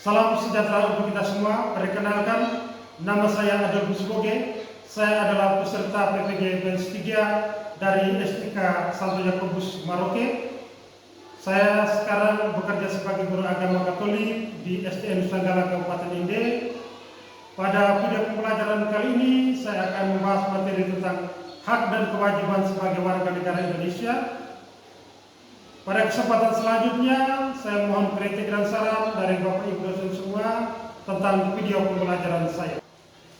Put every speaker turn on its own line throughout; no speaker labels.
Salam sejahtera untuk kita semua. Perkenalkan, nama saya Adolfus Boge. Saya adalah peserta PPG Benz 3 dari STK Santo Yakobus Maroke. Saya sekarang bekerja sebagai guru agama Katolik di STN Nusanggala Kabupaten Inde. Pada video pembelajaran kali ini saya akan membahas materi tentang hak dan kewajiban sebagai warga negara Indonesia. Pada kesempatan selanjutnya, saya mohon kritik dan saran dari Bapak Ibu dosen semua tentang video pembelajaran saya.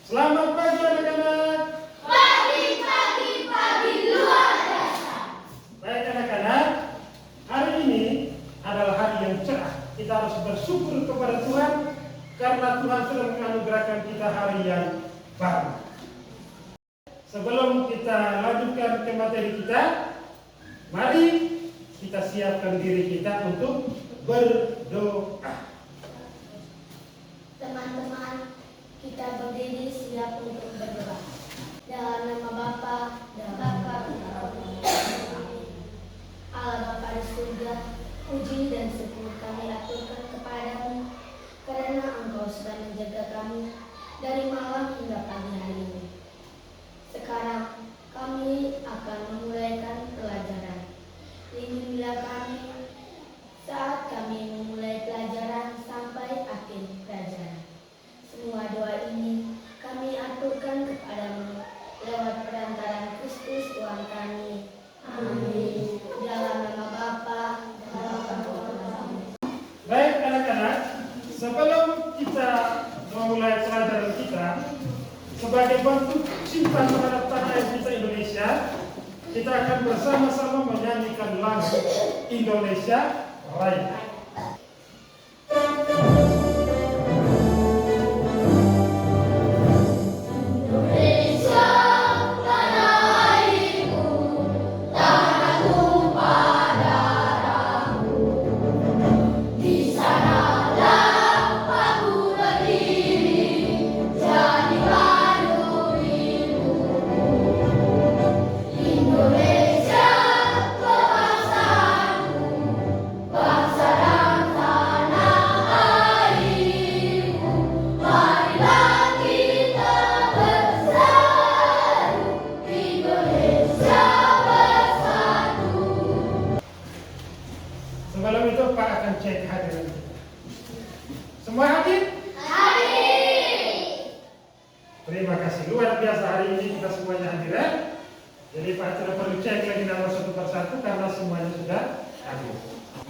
Selamat pagi anak-anak.
Pagi luar biasa.
Baik anak-anak, hari ini adalah hari yang cerah. Kita harus bersyukur kepada Tuhan karena Tuhan sudah menganugerahkan kita hari yang baru. Sebelum kita lanjutkan ke materi kita, mari kita siapkan diri kita untuk berdoa.
Teman-teman, kita berdiri siap untuk berdoa. Dalam nama Bapa dan Allah Bapa di surga, puji dan syukur kami aturkan kepadamu karena Engkau sudah menjaga kami dari malam hingga pagi hari ini. Sekarang kami akan memulaikan pelajaran. Lindungilah kami saat kami memulai pelajaran sampai akhir pelajaran. Semua doa ini kami aturkan kepadamu lewat perantaraan Kristus Tuhan kami. Amin. Dalam nama Bapa dan Putra.
Baik anak-anak, sebelum kita memulai pelajaran kita, sebagai bentuk cinta terhadap tanah air kita Indonesia, kita akan bersama-sama menyanyikan lagu Indonesia Raya. Sebelum itu Pak akan cek hadiran kita. Semua hadir?
Hadir.
Terima kasih, luar biasa hari ini kita semuanya hadir ya. Jadi Pak tidak perlu cek lagi nama satu persatu karena semuanya sudah hadir.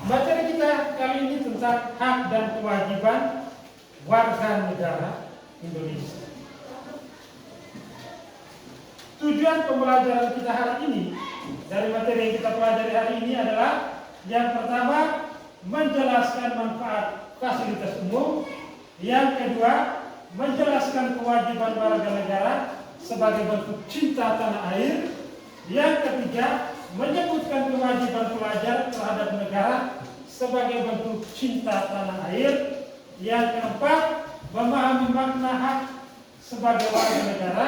Materi kita kali ini tentang hak dan kewajiban warga negara Indonesia. Tujuan pembelajaran kita hari ini dari materi yang kita pelajari hari ini adalah yang pertama, menjelaskan manfaat fasilitas umum. Yang kedua, menjelaskan kewajiban warga negara sebagai bentuk cinta tanah air. Yang ketiga, menyebutkan kewajiban pelajar terhadap negara sebagai bentuk cinta tanah air. Yang keempat, memahami makna hak sebagai warga negara.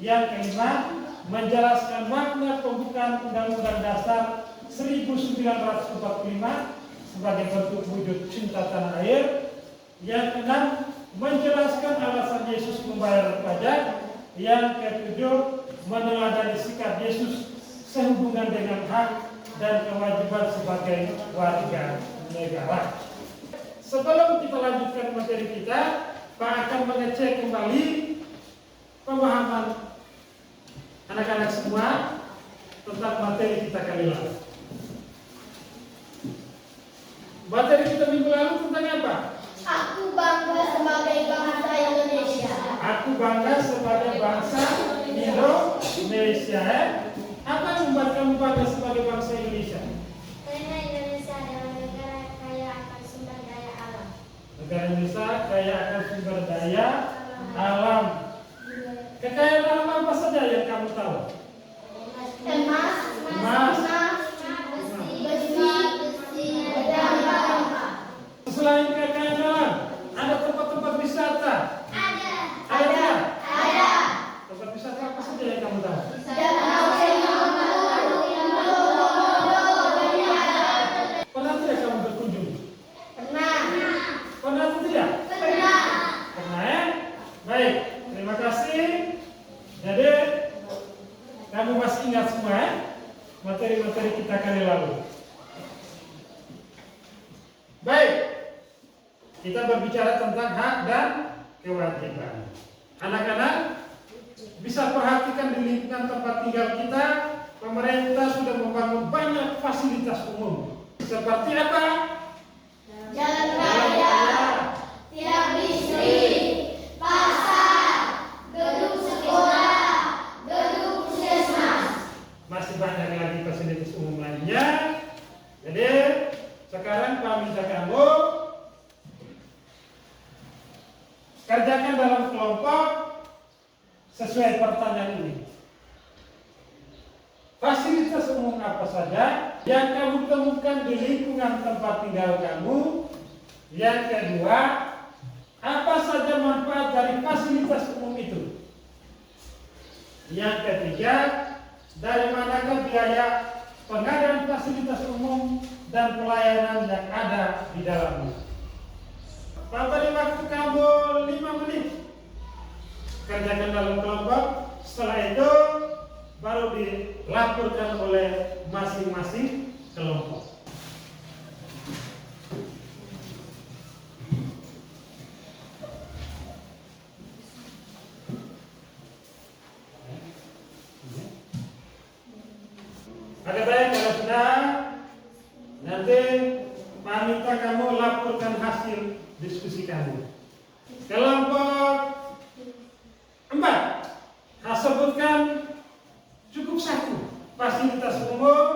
Yang kelima, menjelaskan makna pembukaan Undang-Undang Dasar 1945 sebagai bentuk wujud cinta tanah air. Yang keenam, menjelaskan alasan Yesus membayar pajak. Yang ketujuh, meneladani sikap Yesus sehubungan dengan hak dan kewajiban sebagai warga negara. Sebelum kita lanjutkan materi kita, Pak akan mengecek kembali pemahaman anak-anak semua tentang materi kita kali lalu. Materi kita minggu lalu tentang apa?
Aku bangga sebagai bangsa Indonesia.
Aku bangga sebagai bangsa Indonesia. Apa yang membuat kamu bangga sebagai bangsa Indonesia?
Karena Indonesia adalah negara kaya akan sumber daya alam.
Negara Indonesia kaya akan sumber daya alam. Kekayaan alam apa saja yang kamu tahu?
Emas, besi, dan bata.
Selain kekayaan alam, ada tempat-tempat wisata. Ada. Tempat wisata apa saja yang kamu tahu? Pernah tidak kamu berkunjung?
Pernah.
Pernah atau tidak? masih ingat semua ya? Materi-materi kita kali lalu. Baik, kita berbicara tentang hak dan kewajiban. Anak-anak bisa perhatikan di lingkungan tempat tinggal kita, pemerintah sudah membangun banyak fasilitas umum. Seperti apa?
Jalan raya, tiang listrik, pasar, gedung sekolah, gedung puskesmas.
Masih banyak lagi fasilitas umum lainnya. Jadi sekarang Pak minta kamu kerjakan dalam kelompok sesuai pertanyaan ini. Fasilitas umum apa saja yang kamu temukan di lingkungan tempat tinggal kamu? Yang kedua, apa saja manfaat dari fasilitas umum itu? Yang ketiga, dari manakah biaya pengadaan fasilitas umum dan pelayanan yang ada di dalamnya? Beri waktu kamu 5 menit. Kerjakan dalam kelompok. Setelah itu baru dilaporkan oleh masing-masing kelompok. Oke, baik, kalau sudah nanti Pak minta kamu laporkan hasil diskusi kamu. Kelompok 4, sebutkan cukup 1 fasilitas umum,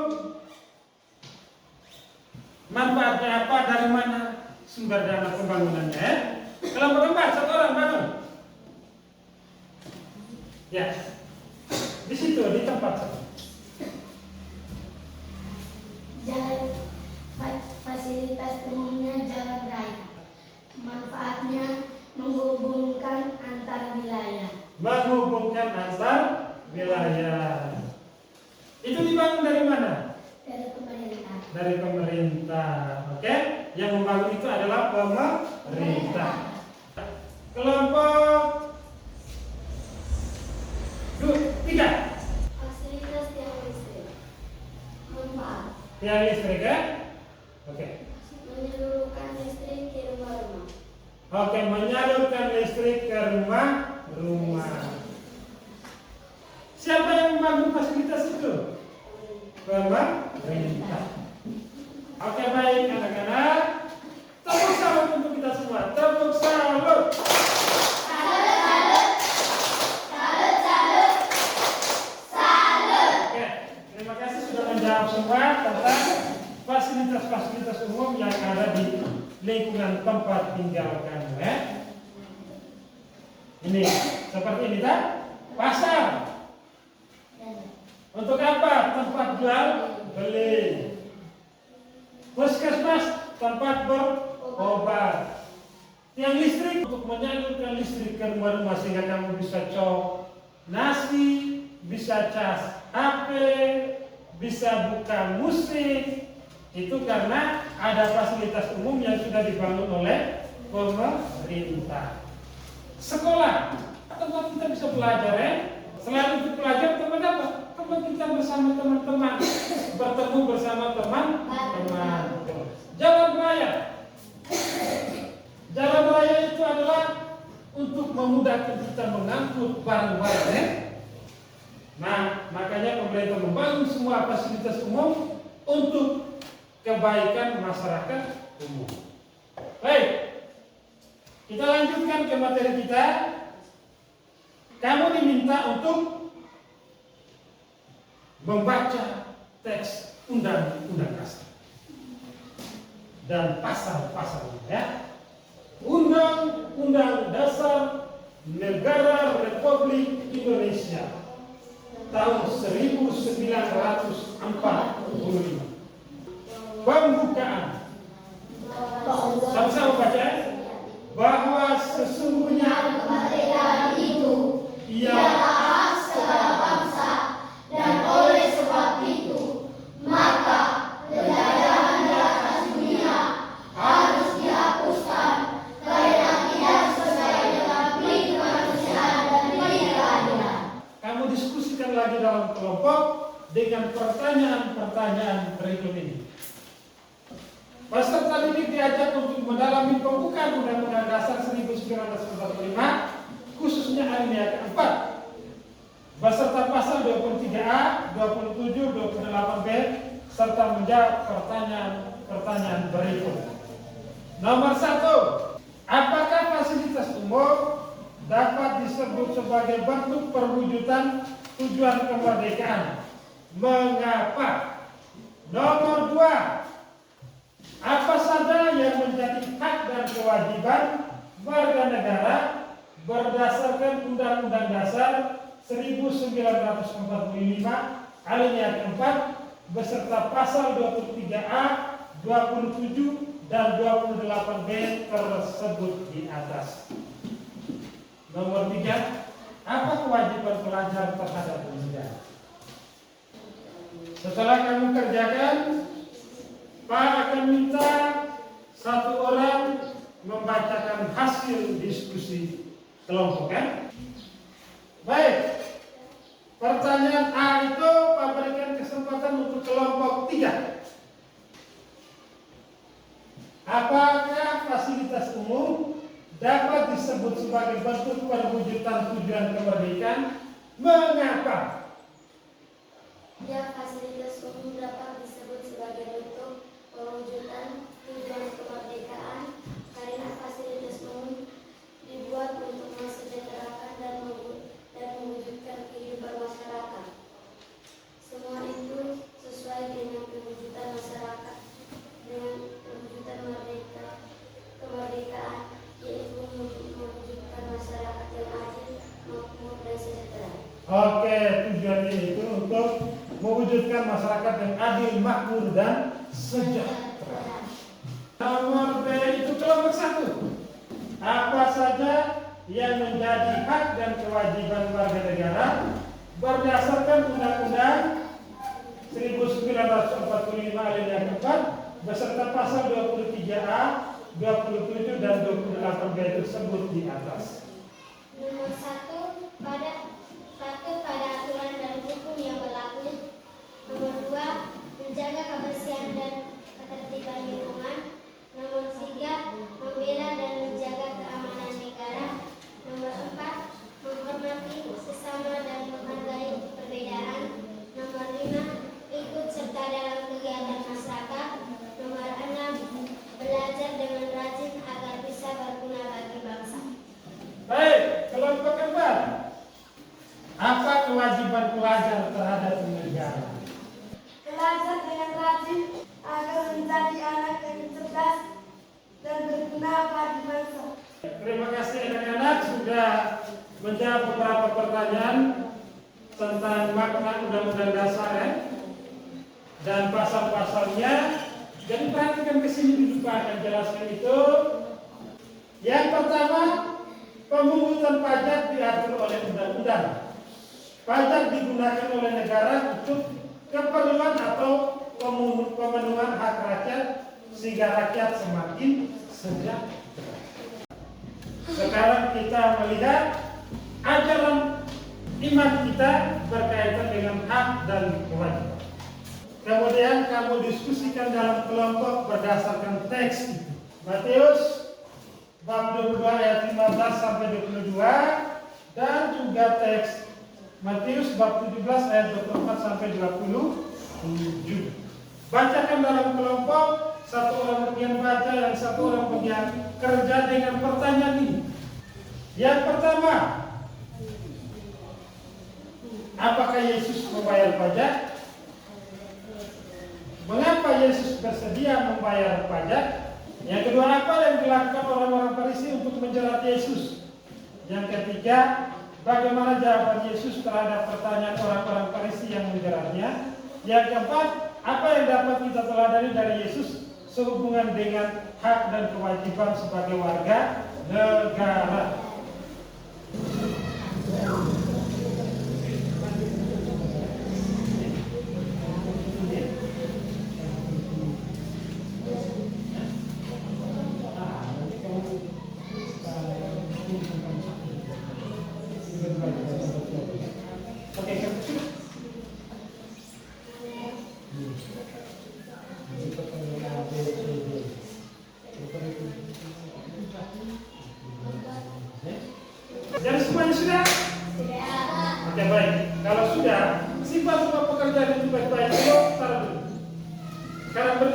manfaatnya apa, dari mana sumber dana pembangunannya. Kelompok 4, 1 orang bangun. Ya, di situ di tempat.
Jalan fasilitas umumnya jalan raya. Manfaatnya menghubungkan antar wilayah.
Menghubungkan antar wilayah. Itu dibangun dari mana?
Dari pemerintah.
Dari pemerintah. Oke? Yang membangun itu adalah pemerintah. Kelompok 3.
Fasilitas tiang listrik. Manfaat.
Tiang listrik ya? Oke.
Menyalurkan listrik ke rumah-rumah.
Oke, menyalurkan listrik ke rumah-rumah. Siapa yang membangun fasilitas itu? Pemerintah. Oke, baik anak-anak. Tepuk salut untuk kita semua. Tepuk salut. Oke, terima kasih sudah menjawab semua tentang fasilitas-fasilitas umum yang ada di lingkungan tempat tinggal kamu ya. Ini seperti ini kan? Pasar. Untuk apa? Tempat jual beli. Puskesmas, tempat berobat. Tiang listrik untuk menyalurkan listrik ke rumah-rumah sehingga kamu bisa cok nasi, bisa cas HP, bisa buka musik. Itu karena ada fasilitas umum yang sudah dibangun oleh pemerintah. Sekolah, tempat kita bisa belajar ya. Selain untuk belajar, tempat apa? Tempat kita bersama teman-teman, bertemu bersama teman-teman. Jalan raya. Jalan raya itu adalah untuk memudahkan kita mengangkut barang-barang ya. Nah, makanya pemerintah membangun semua fasilitas umum untuk kebaikan masyarakat umum. Baik, kita lanjutkan ke materi kita. Kamu diminta untuk membaca teks undang-undang dasar dan pasal-pasalnya ya. Undang-Undang Dasar Negara Republik Indonesia tahun 1945. Pembukaan. Sama-sama baca. Bahwa sesungguhnya
Kemerdekaan itu
ialah
hak segala bangsa, dan oleh sebab itu maka penjajahan di atas dunia harus dihapuskan karena tidak sesuai dengan prinsip kemanusiaan dan keadilan.
kamu diskusikan lagi dalam kelompok dengan pertanyaan-pertanyaan berikut ini. Peserta didik diajak untuk mendalami pembukaan Undang-Undang Dasar 1945, khususnya alinea keempat, beserta pasal 23A, 27, 28B, serta menjawab pertanyaan berikut. Nomor 1. Apakah fasilitas umum dapat disebut sebagai bentuk perwujudan tujuan kemerdekaan? Mengapa? Nomor 2. Apa saja yang menjadi hak dan kewajiban warga negara berdasarkan Undang-Undang Dasar 1945 alinea keempat beserta pasal 23A, 27 dan 28B tersebut di atas. Nomor 3. Apa kewajiban pelajar terhadap pendidikan? Setelah kamu kerjakan, Pak akan minta satu orang membacakan hasil diskusi kelompok, kan? Baik. Pertanyaan A itu Pak berikan kesempatan untuk kelompok 3. Apakah fasilitas umum dapat disebut sebagai bentuk perwujudan tujuan kemerdekaan? Mengapa?
Ya, fasilitas umum dapat disebut sebagai bentuk perwujudan tujuan kemerdekaan karena fasilitas umum dibuat untuk mensejahterakan dan mewujudkan kehidupan masyarakat. Semua itu sesuai dengan kewujudan masyarakat, dengan kewujudan kemerdekaan, yaitu mewujudkan masyarakat yang adil, makmur, dan sejahtera.
Oke, tujuannya itu untuk mewujudkan masyarakat yang adil, makmur, dan sejahtera. Nomor B itu kelompok 1. Apa saja yang menjadi hak dan kewajiban warga negara berdasarkan Undang-Undang 1945 alinea keempat beserta pasal 23A, 27 dan 28B tersebut di atas.
Nomor 1, patuh pada aturan dan hukum yang berlaku. Nomor 2, menjaga kebersihan dan ketertiban lingkungan. Nomor 3, membela dan menjaga keamanan negara. Nomor 4, menghormati sesama dan menghargai perbedaan. Nomor 5, ikut serta dalam kegiatan masyarakat. Nomor 6, belajar dengan rajin agar bisa berguna bagi bangsa.
Baik, kelompok 4. Apa kewajiban pelajar terhadap negara?
Belajar dengan rajin agar menjadi anak yang cerdas dan berguna bagi bangsa.
Terima kasih anak-anak sudah menjawab beberapa pertanyaan tentang makna Undang-Undang Dasar dan pasal-pasalnya. Jadi perhatikan ke sini dulu Pak akan jelaskan itu. Yang pertama, pemungutan pajak diatur oleh undang-undang. Pajak digunakan oleh negara untuk keperluan atau pemenuhan hak rakyat sehingga rakyat semakin sejahtera. Sekarang kita melihat ajaran iman kita berkaitan dengan hak dan kewajiban. Kemudian kamu diskusikan dalam kelompok berdasarkan teks itu. Matius bab 22 ayat 15 sampai 22 dan juga teks Matius bab 17 ayat 24 sampai 27. Bacakan dalam kelompok, satu orang bagian baca dan satu orang bagian kerja dengan pertanyaan ini. Yang pertama, apakah Yesus membayar pajak? Mengapa Yesus bersedia membayar pajak? Yang kedua, apa yang dilakukan orang-orang Farisi untuk menjerat Yesus? Yang ketiga, bagaimana jawaban Yesus terhadap pertanyaan orang-orang Farisi yang menjeratnya? Yang keempat, apa yang dapat kita teladani dari Yesus sehubungan dengan hak dan kewajiban sebagai warga negara?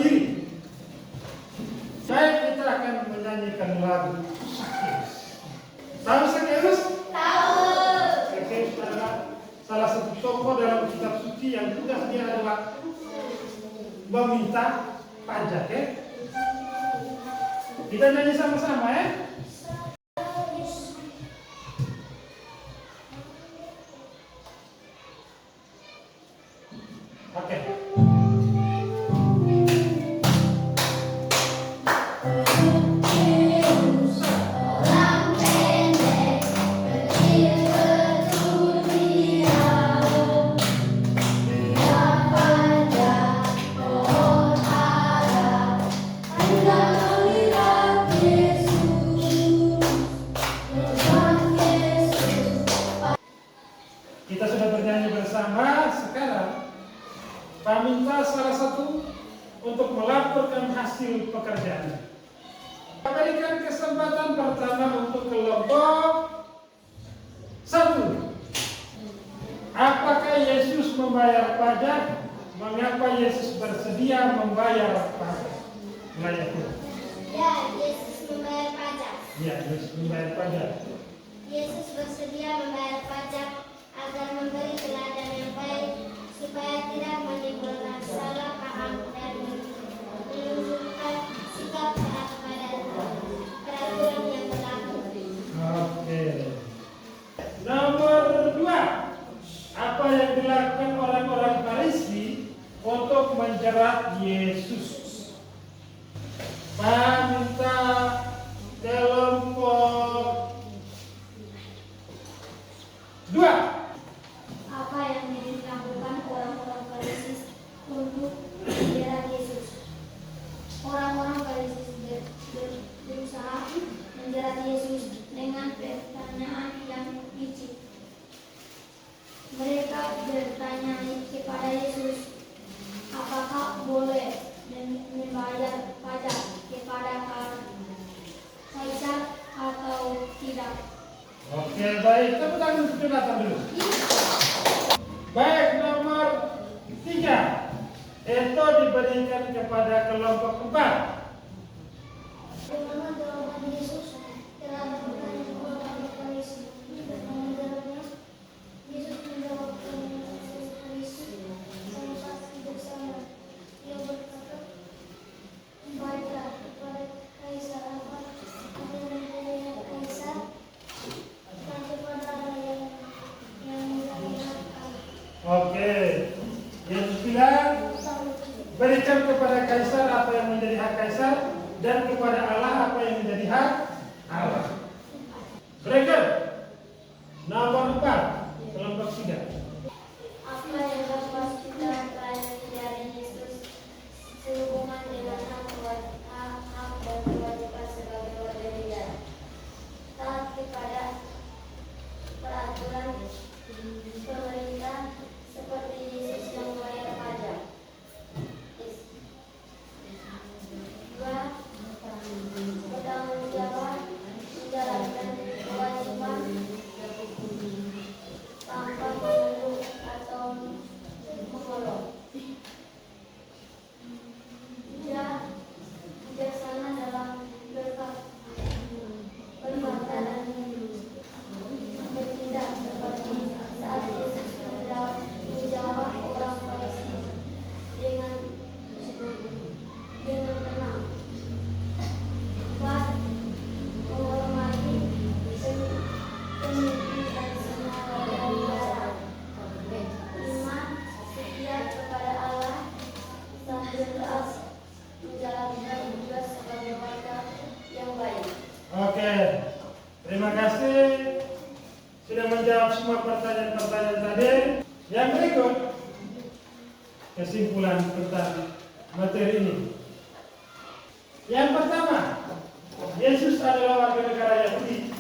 berdiri. Baik, kita akan menyanyikan lagu Sakeus. Tahu Sakeus?
Tahu.
Sakeus adalah salah satu tokoh dalam kitab suci yang tugas dia adalah meminta pajak, ya. Kita nyanyi sama-sama, ya. Oke. Kita sudah bernyanyi bersama. Sekarang Pak minta salah satu untuk melaporkan hasil pekerjaannya. Berikan kesempatan pertama untuk kelompok 1. Apakah Yesus membayar pajak? Mengapa Yesus bersedia membayar pajak? Melayani.
Ya, Yesus membayar pajak.
Ya, Yesus membayar pajak.
Yesus bersedia membayar pajak agar memberi teladan yang baik supaya tidak menimbulkan salah paham dan menunjukkan sikap taat pada peraturan yang berlaku.
Oke. Nomor 2. Apa yang dilakukan orang-orang Farisi untuk menjerat Yesus? Pak minta kelompok 2.
Apa yang dilakukan orang-orang Farisi untuk menjerat Yesus? Orang-orang Farisi berusaha menjerat Yesus dengan pertanyaan yang licik. Mereka bertanya kepada Yesus, apakah boleh membayar pajak kepada Kaisar atau tidak?
Oke, baik. Tepuk tangan untuk Jonathan dulu. Baik, nomor 3. Itu diberikan kepada kelompok 4.
Bagaimana jawaban Yesus terhadap pertanyaan orang-orang Farisi? Bagaimana jawabnya? Yesus menjawab pertanyaan Farisi sangat bijaksana. Ia berkata, baiklah kepada Kaisar apa yang mempunyai Kaisar, dan kepada Allah yang menjadi hak Allah.
Oke. Yesus bilang, berikan kepada Kaisar apa yang menjadi hak Kaisar, dan kepada Allah apa yang menjadi hak Allah. Berikut nomor 4, kelompok 3.
Apa yang dapat kita pelajari dari Yesus sehubungan dengan hak dan kewajiban sebagai warga negara? Taat kepada peraturan pemerintah seperti Yesus yang membayar pajak. 2. Bertanggung jawab menjalankan kewajiban tanpa mengeluh atau mengeluh. 3. Bijaksana dalam berkata dan bertindak seperti saat Yesus menjawab orang Farisi dengan tenang. 4. Menghormati pemimpin dan semua warga negara. 5. Setia kepada Allah sambil terus menjalankan tugas sebagai warga yang baik.
Oke. Terima kasih sudah menjawab semua pertanyaan-pertanyaan tadi. Yang berikut kesimpulan tentang materi ini. Yang pertama, Yesus adalah warga negara Yahudi.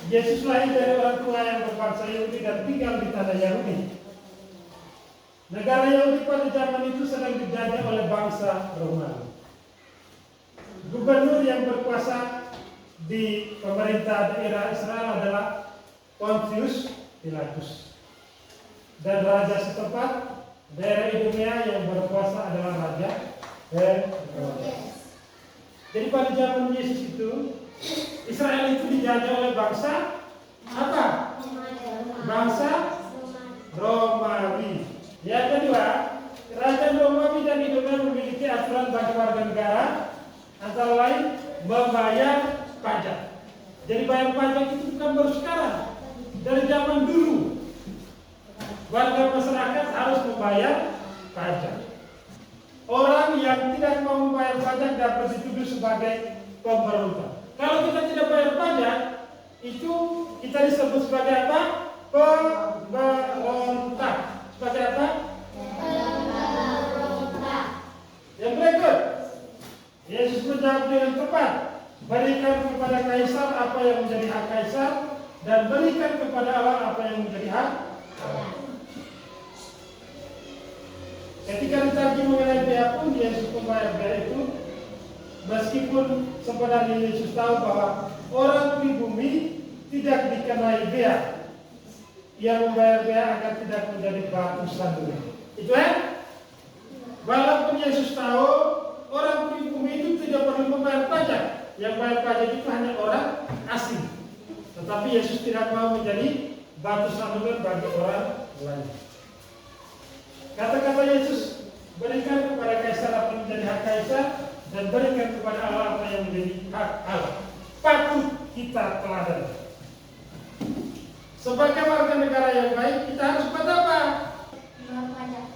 Yesus lahir dari orang tua yang berbangsa Yahudi dan tinggal di tanah Yahudi. Negara Yahudi pada zaman itu sedang dijajah oleh bangsa Romawi. Gubernur yang berkuasa di pemerintah daerah Israel adalah Pontius Pilatus. Dan raja setempat daerah Idumea yang berkuasa adalah Raja Jadi pada zaman Yesus itu, Israel itu dijajah oleh bangsa apa? Bangsa Romawi. Yang kedua, kerajaan Romawi dan Yunani memiliki aturan bagi warga negara, antara lain membayar pajak. Jadi bayar pajak itu bukan baru sekarang, dari zaman dulu warga masyarakat harus membayar pajak. Orang yang tidak mau membayar pajak dapat dituduh sebagai pemberontak. Kalau kita tidak bayar pajak, itu kita disebut sebagai apa? Pemberontak. Sebagai apa? Pemberontak. Yang berikut, Yesus menjawab dengan tepat. Berikan kepada kaisar apa yang menjadi hak kaisar, dan berikan kepada Allah apa yang menjadi hak Allah. Ketika ditanya mengenai biaya pun, Yesus membayar biaya itu, meskipun sebenarnya Yesus tahu bahwa orang pribumi tidak dikenai biaya. Ia membayar biaya agar tidak menjadi batu sandungan. Itu walaupun Yesus tahu orang pribumi itu tidak perlu membayar pajak. Yang bayar pajak itu hanya orang asing. Tetapi Yesus tidak mau menjadi batu sandungan bagi orang lain. Kata-kata Yesus, berikan kepada kaisar apa yang menjadi hak kaisar, dan berikan kepada Allah apa yang menjadi hak Allah. Patut kita teladan. Sebagai warga negara yang baik, kita harus pada apa?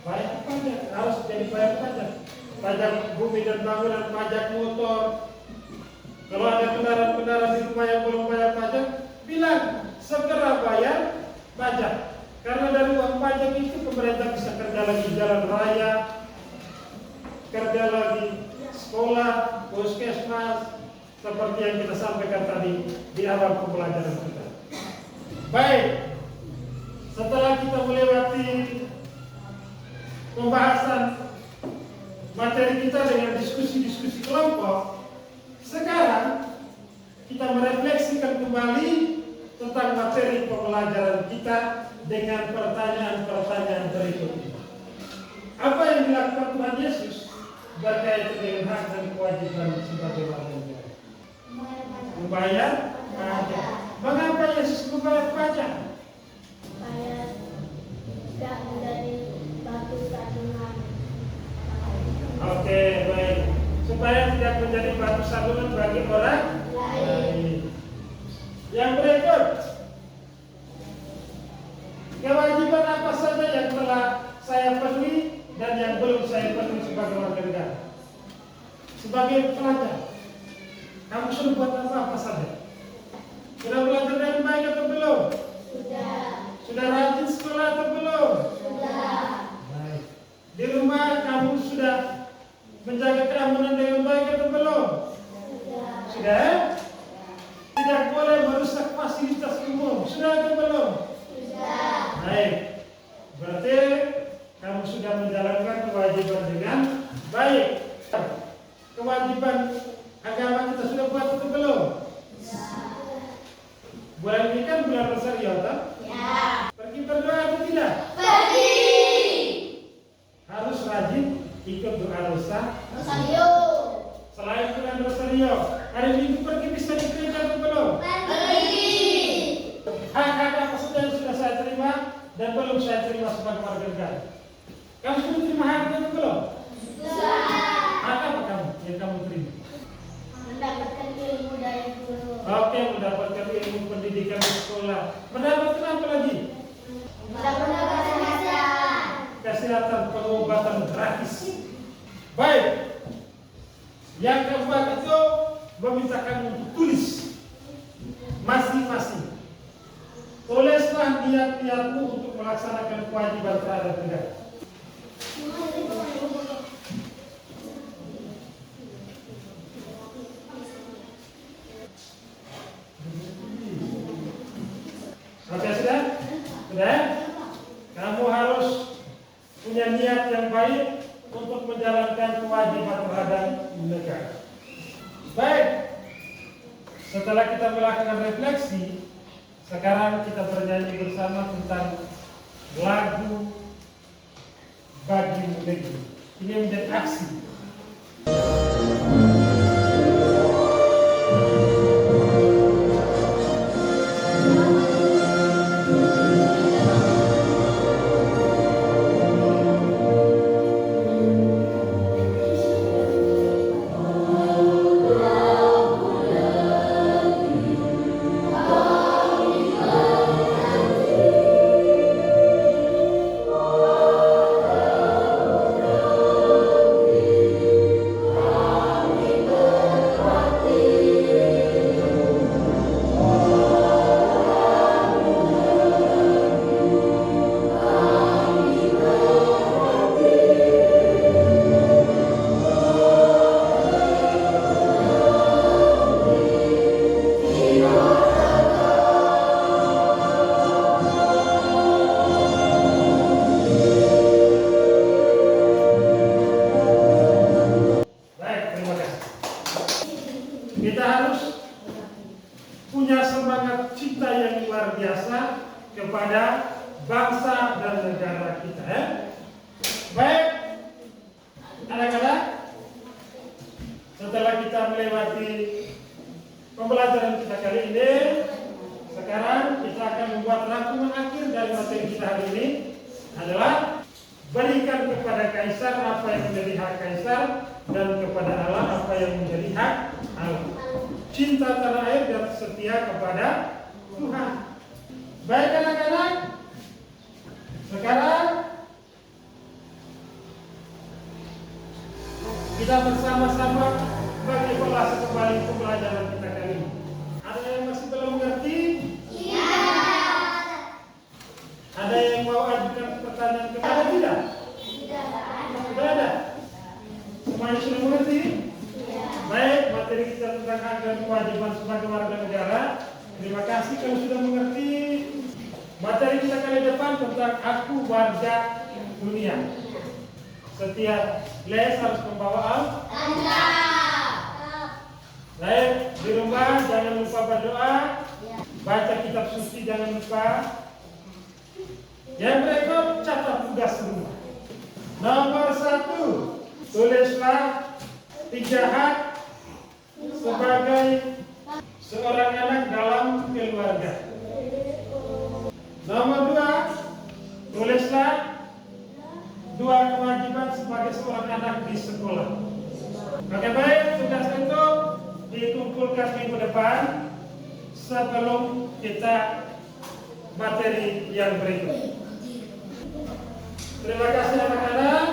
Bayar pajak. Harus jadi bayar pajak. Pajak bumi dan bangunan, pajak motor. Kalau ada kendaraan-kendaraan di rumah yang belum bayar pajak, bilang segera bayar pajak. Karena dari uang pajak itu pemerintah bisa kerja lagi jalan raya, kerja lagi sekolah, puskesmas, seperti yang kita sampaikan tadi di awal pembelajaran kita. Baik, setelah kita melewati pembahasan materi kita dengan diskusi-diskusi kelompok, sekarang kita merefleksikan kembali tentang materi pembelajaran kita dengan pertanyaan-pertanyaan berikut ini. Apa yang dilakukan Tuhan Yesus berkaitan dengan hak dan kewajiban sebagai warga negara? Membayar pajak. Mengapa Yesus membayar pajak?
Supaya tidak menjadi batu sandungan.
Oke, baik. Supaya tidak menjadi batu sandungan bagi orang lain. Yang berikut, kewajiban apa saja yang telah saya penuhi dan yang belum saya penuhi sebagai warga negara? Sebagai pelajar, kamu sudah buat apa saja? Sudah belajar dengan baik atau belum?
Sudah.
Sudah rajin sekolah atau belum?
Sudah.
Baik. Di rumah kamu sudah menjaga keamanan dengan baik atau belum?
Sudah.
Sudah? Tidak boleh merusak fasilitas umum. Sudah atau belum?
Sudah.
Baik. Berarti kamu sudah menjalankan kewajiban dengan baik. Kewajiban agama kita sudah buat atau belum? Bulan ini kan bulan Rosario, tak?
Ya.
Pergi berdoa atau tidak?
Pergi.
Harus rajin ikut doa
Rosario.
Selain bulan Rosario, hari Minggu pergi bisa di gereja atau belum?
Pergi.
Hak-hak apa saja yang sudah saya terima dan belum saya terima sebagai warga negara? Kamu sudah terima hak atau belum?
Sudah.
Hak apa kamu yang kamu terima?
Mendapatkan ilmu dari guru.
Oke, mendapatkan ilmu pendidikan di sekolah. Mendapatkan apa lagi?
Mendapatkan kesehatan.
Kesehatan, pengobatan gratis. Baik. Yang keempat itu meminta kamu untuk tulis masing-masing. Tulislah niat-niatmu untuk melaksanakan kewajiban terhadap negara. Oke, sudah? Sudah? Kamu harus punya niat yang baik untuk menjalankan kewajiban terhadap negara. Baik. Setelah kita melakukan refleksi, sekarang kita bernyanyi bersama tentang lagu Bagi Negeri. Ini menjadi aksi melewati pembelajaran kita kali ini. Sekarang kita akan membuat rangkuman akhir dari materi kita hari ini adalah berikan kepada kaisar apa yang menjadi hak kaisar dan kepada Allah apa yang menjadi hak Allah. Cinta tanah air dan setia kepada Tuhan. Baik anak-anak, sekarang kita bersama-sama mengevaluasi kembali pembelajaran kita kali ini. Ada yang masih belum mengerti? Iya. Ada yang mau ajukan pertanyaan kepada tidak? Tidak ada. Semuanya sudah mengerti? Iya. Baik, materi kita tentang hak dan kewajiban sebagai warga negara. Terima kasih kalau sudah mengerti. Materi kita kali depan tentang aku warga dunia. Setiap les harus membawa baik, di rumah jangan lupa berdoa, baca kitab suci jangan lupa. Yang berikut catat tugas rumah. Nomor 1, tulislah 3 hak sebagai seorang anak dalam keluarga. Nomor 2, tulislah 2 kewajiban sebagai seorang anak di sekolah. Oke, baik, tugas itu dikumpulkan minggu depan sebelum kita materi yang berikut. Terima kasih anak-anak.